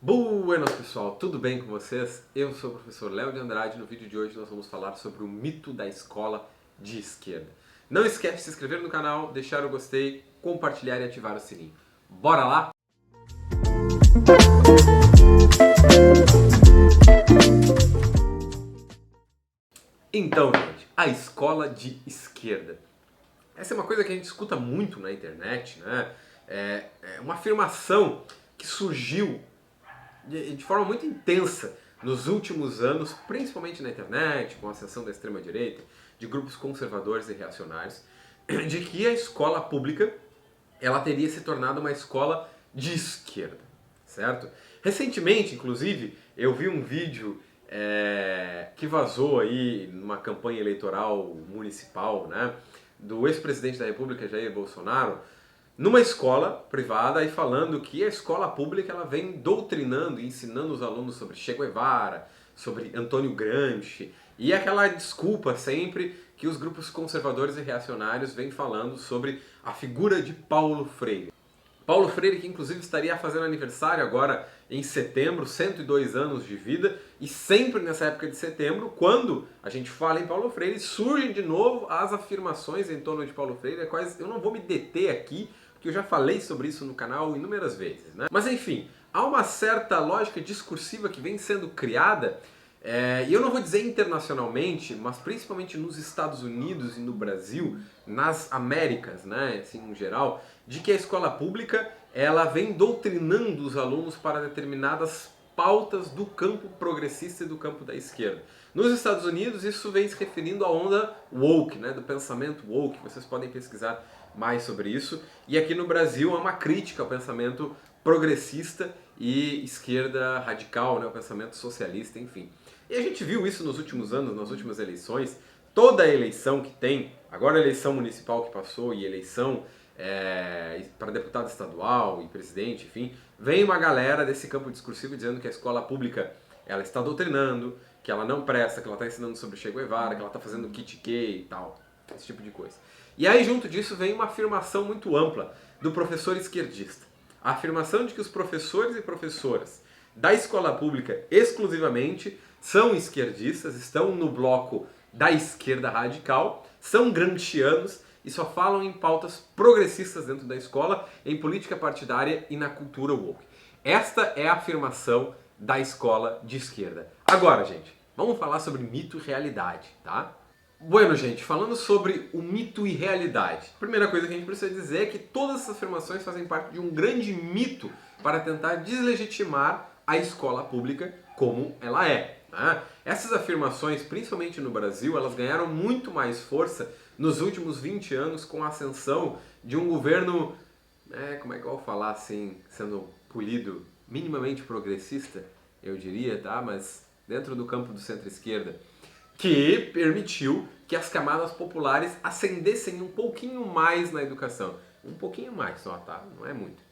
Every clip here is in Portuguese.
Buenas pessoal, tudo bem com vocês? Eu sou o professor Léo de Andrade e no vídeo de hoje nós vamos falar sobre o mito da escola de esquerda. Não esquece de se inscrever no canal, deixar o gostei, compartilhar e ativar o sininho. Bora lá? Então, gente, a escola de esquerda. Essa é uma coisa que a gente escuta muito na internet, né? É uma afirmação que surgiu de forma muito intensa nos últimos anos, principalmente na internet, com a ascensão da extrema-direita, de grupos conservadores e reacionários, de que a escola pública ela teria se tornado uma escola de esquerda, certo? Recentemente, inclusive, eu vi um vídeo que vazou aí numa campanha eleitoral municipal, né, do ex-presidente da República, Jair Bolsonaro, numa escola privada e falando que a escola pública ela vem doutrinando e ensinando os alunos sobre Che Guevara, sobre Antônio Gramsci e aquela desculpa sempre que os grupos conservadores e reacionários vêm falando sobre a figura de Paulo Freire. Paulo Freire, que inclusive estaria fazendo aniversário agora em setembro, 102 anos de vida, e sempre nessa época de setembro, quando a gente fala em Paulo Freire, surgem de novo as afirmações em torno de Paulo Freire, quais eu não vou me deter aqui, porque eu já falei sobre isso no canal inúmeras vezes, né? Mas enfim, há uma certa lógica discursiva que vem sendo criada, e eu não vou dizer internacionalmente, mas principalmente nos Estados Unidos e no Brasil, nas Américas, né, assim, em geral, de que a escola pública ela vem doutrinando os alunos para determinadas pautas do campo progressista e do campo da esquerda. Nos Estados Unidos isso vem se referindo à onda woke, né, do pensamento woke, vocês podem pesquisar mais sobre isso. E aqui no Brasil é uma crítica ao pensamento progressista e esquerda radical, né, o pensamento socialista, enfim. E a gente viu isso nos últimos anos, nas últimas eleições. Toda a eleição que tem, agora a eleição municipal que passou e eleição para deputado estadual e presidente, enfim, vem uma galera desse campo discursivo dizendo que a escola pública ela está doutrinando, que ela não presta, que ela está ensinando sobre Che Guevara, que ela está fazendo kit gay e tal, esse tipo de coisa. E aí junto disso vem uma afirmação muito ampla do professor esquerdista. A afirmação de que os professores e professoras da escola pública exclusivamente são esquerdistas, estão no bloco da esquerda radical, são gramscianos e só falam em pautas progressistas dentro da escola, em política partidária e na cultura woke. Esta é a afirmação da escola de esquerda. Agora, gente, vamos falar sobre mito e realidade, tá? Bueno, gente, falando sobre o mito e realidade, a primeira coisa que a gente precisa dizer é que todas essas afirmações fazem parte de um grande mito para tentar deslegitimar a escola pública como ela é. Né? Essas afirmações, principalmente no Brasil, elas ganharam muito mais força nos últimos 20 anos com a ascensão de um governo, como é que eu vou falar assim, sendo polido, minimamente progressista, eu diria, tá? Mas dentro do campo do centro-esquerda, que permitiu que as camadas populares ascendessem um pouquinho mais na educação. Um pouquinho mais só, tá? Não é muito.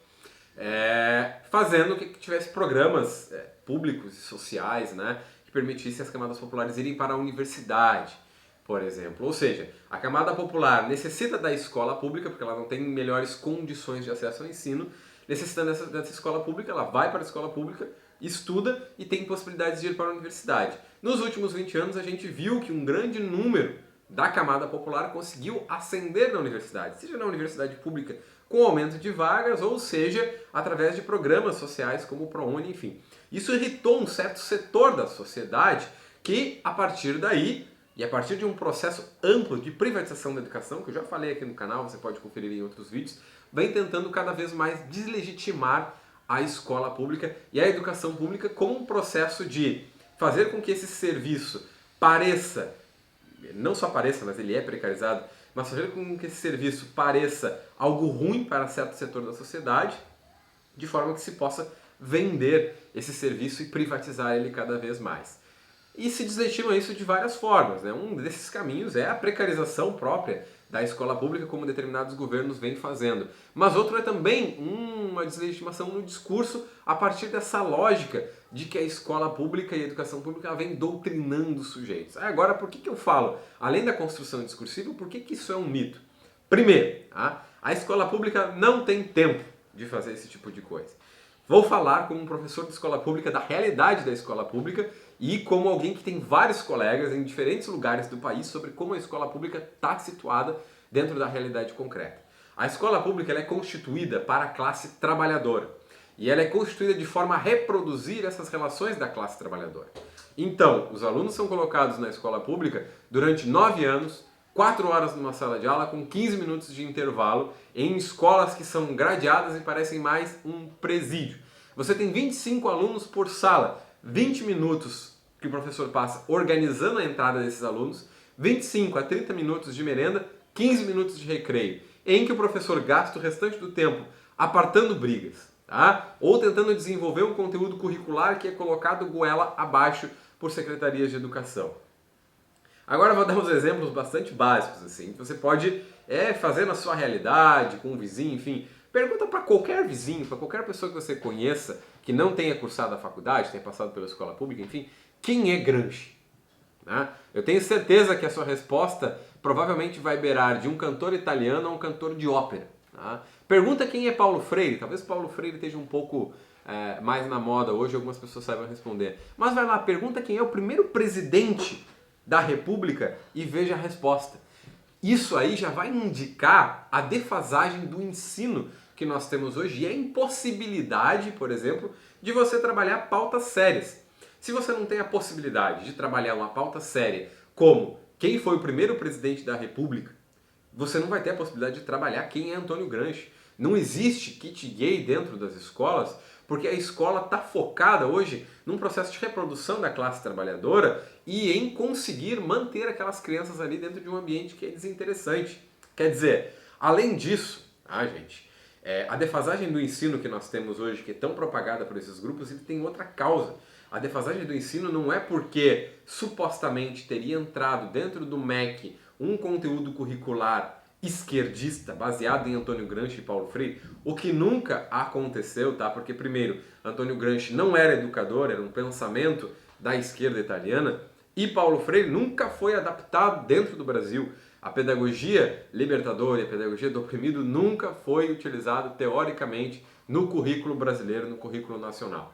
Fazendo que tivesse programas públicos e sociais, né, que permitissem as camadas populares irem para a universidade, por exemplo. Ou seja, a camada popular necessita da escola pública, porque ela não tem melhores condições de acesso ao ensino, necessitando dessa escola pública, ela vai para a escola pública, estuda e tem possibilidades de ir para a universidade. Nos últimos 20 anos a gente viu que um grande número da camada popular conseguiu ascender na universidade, seja na universidade pública com aumento de vagas, ou seja, através de programas sociais como o ProUni, enfim. Isso irritou um certo setor da sociedade que, a partir daí, e a partir de um processo amplo de privatização da educação, que eu já falei aqui no canal, você pode conferir em outros vídeos, vem tentando cada vez mais deslegitimar a escola pública e a educação pública como um processo de fazer com que esse serviço pareça, não só pareça, mas ele é precarizado, mas fazer com que esse serviço pareça algo ruim para certo setor da sociedade, de forma que se possa vender esse serviço e privatizar ele cada vez mais. E se deslegitima isso de várias formas, né? Um desses caminhos é a precarização própria da escola pública, como determinados governos vêm fazendo. Mas outro é também uma deslegitimação no discurso a partir dessa lógica de que a escola pública e a educação pública vem doutrinando os sujeitos. Agora, por que eu falo, além da construção discursiva, por que isso é um mito? Primeiro, a escola pública não tem tempo de fazer esse tipo de coisa. Vou falar como um professor de escola pública da realidade da escola pública e como alguém que tem vários colegas em diferentes lugares do país sobre como a escola pública está situada dentro da realidade concreta. A escola pública ela é constituída para a classe trabalhadora e ela é constituída de forma a reproduzir essas relações da classe trabalhadora. Então, os alunos são colocados na escola pública durante 9 anos, 4 horas numa sala de aula com 15 minutos de intervalo em escolas que são gradeadas e parecem mais um presídio. Você tem 25 alunos por sala, 20 minutos que o professor passa organizando a entrada desses alunos, 25 a 30 minutos de merenda, 15 minutos de recreio, em que o professor gasta o restante do tempo apartando brigas, tá? Ou tentando desenvolver um conteúdo curricular que é colocado goela abaixo por secretarias de educação. Agora eu vou dar uns exemplos bastante básicos, assim, que você pode fazer na sua realidade, com um vizinho, enfim. Pergunta para qualquer vizinho, para qualquer pessoa que você conheça, que não tenha cursado a faculdade, tenha passado pela escola pública, enfim, quem é Gramsci? Né? Eu tenho certeza que a sua resposta provavelmente vai beirar de um cantor italiano a um cantor de ópera. Tá? Pergunta quem é Paulo Freire, talvez Paulo Freire esteja um pouco mais na moda hoje, algumas pessoas saibam responder. Mas vai lá, pergunta quem é o primeiro presidente da República e veja a resposta. Isso aí já vai indicar a defasagem do ensino que nós temos hoje e a impossibilidade, por exemplo, de você trabalhar pautas sérias. Se você não tem a possibilidade de trabalhar uma pauta séria como quem foi o primeiro presidente da República, você não vai ter a possibilidade de trabalhar quem é Antônio Gramsci. Não existe kit gay dentro das escolas porque a escola está focada hoje num processo de reprodução da classe trabalhadora e em conseguir manter aquelas crianças ali dentro de um ambiente que é desinteressante. Quer dizer, além disso, gente, a defasagem do ensino que nós temos hoje, que é tão propagada por esses grupos, ele tem outra causa. A defasagem do ensino não é porque supostamente teria entrado dentro do MEC um conteúdo curricular esquerdista, baseado em Antônio Gramsci e Paulo Freire, o que nunca aconteceu, tá? Porque, primeiro, Antônio Gramsci não era educador, era um pensamento da esquerda italiana, e Paulo Freire nunca foi adaptado dentro do Brasil. A pedagogia libertadora e a pedagogia do oprimido nunca foi utilizado teoricamente no currículo brasileiro, no currículo nacional.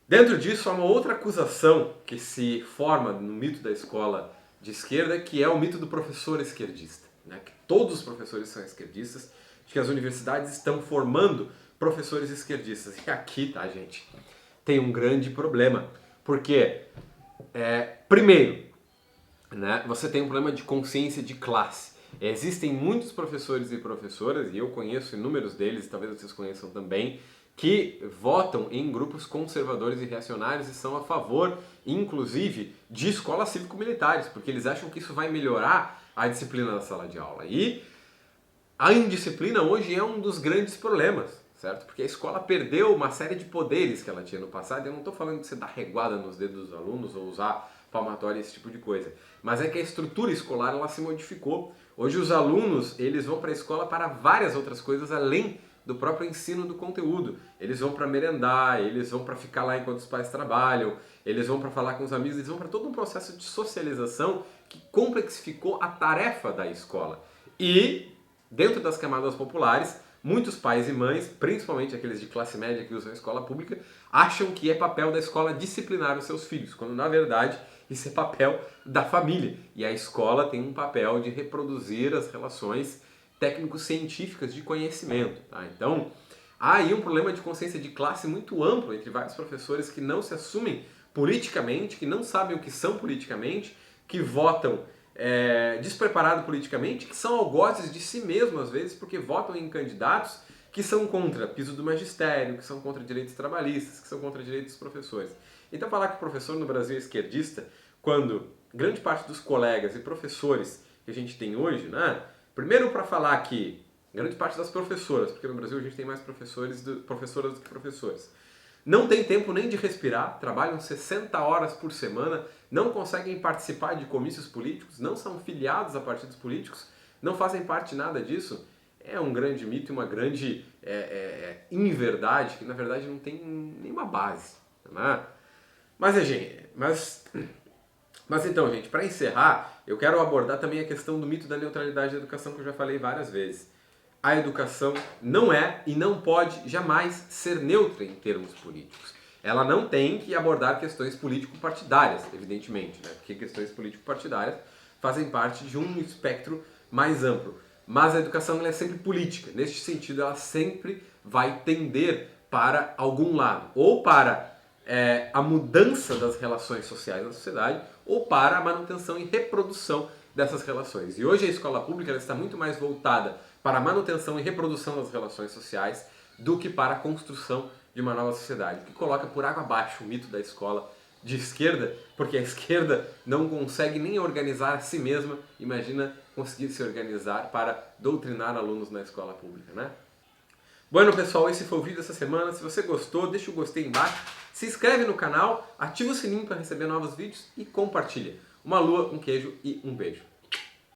Dentro disso, há uma outra acusação que se forma no mito da escola de esquerda, que é o mito do professor esquerdista. Né? Que todos os professores são esquerdistas, de que as universidades estão formando professores esquerdistas. E aqui, tá, gente, tem um grande problema. Porque, primeiro, né, você tem um problema de consciência de classe. Existem muitos professores e professoras, e eu conheço inúmeros deles, talvez vocês conheçam também, que votam em grupos conservadores e reacionários e são a favor, inclusive, de escolas cívico-militares, porque eles acham que isso vai melhorar a disciplina da sala de aula. E a indisciplina hoje é um dos grandes problemas, certo? Porque a escola perdeu uma série de poderes que ela tinha no passado. Eu não estou falando de você dar reguada nos dedos dos alunos ou usar palmatória, esse tipo de coisa. Mas é que a estrutura escolar ela se modificou. Hoje os alunos eles vão para a escola para várias outras coisas além do próprio ensino do conteúdo. Eles vão para merendar, eles vão para ficar lá enquanto os pais trabalham, eles vão para falar com os amigos, eles vão para todo um processo de socialização que complexificou a tarefa da escola. E, dentro das camadas populares, muitos pais e mães, principalmente aqueles de classe média que usam a escola pública, acham que é papel da escola disciplinar os seus filhos, quando na verdade isso é papel da família. E a escola tem um papel de reproduzir as relações técnico-científicas de conhecimento. Tá? Então, há aí um problema de consciência de classe muito amplo entre vários professores que não se assumem politicamente, que não sabem o que são politicamente, que votam despreparado politicamente, que são algozes de si mesmos às vezes, porque votam em candidatos que são contra piso do magistério, que são contra direitos trabalhistas, que são contra direitos dos professores. Então falar que o professor no Brasil é esquerdista, quando grande parte dos colegas e professores que a gente tem hoje, né? Primeiro para falar que grande parte das professoras, porque no Brasil a gente tem mais professoras do que professores, não tem tempo nem de respirar, trabalham 60 horas por semana, não conseguem participar de comícios políticos, não são filiados a partidos políticos, não fazem parte de nada disso. É um grande mito e uma grande inverdade que na verdade não tem nenhuma base. Né? Mas então, gente, para encerrar, eu quero abordar também a questão do mito da neutralidade da educação que eu já falei várias vezes. a educação não é e não pode jamais ser neutra em termos políticos. Ela não tem que abordar questões político-partidárias, evidentemente, né? Porque questões político-partidárias fazem parte de um espectro mais amplo. Mas a educação ela é sempre política. Neste sentido, ela sempre vai tender para algum lado. Ou para a mudança das relações sociais na sociedade, ou para a manutenção e reprodução dessas relações. E hoje a escola pública ela está muito mais voltada para a manutenção e reprodução das relações sociais do que para a construção de uma nova sociedade, o que coloca por água abaixo o mito da escola de esquerda, porque a esquerda não consegue nem organizar a si mesma, imagina conseguir se organizar para doutrinar alunos na escola pública, né? Bueno, pessoal, esse foi o vídeo dessa semana. Se você gostou, deixa o gostei embaixo, se inscreve no canal, ativa o sininho para receber novos vídeos e compartilha. Uma lua, um queijo e um beijo.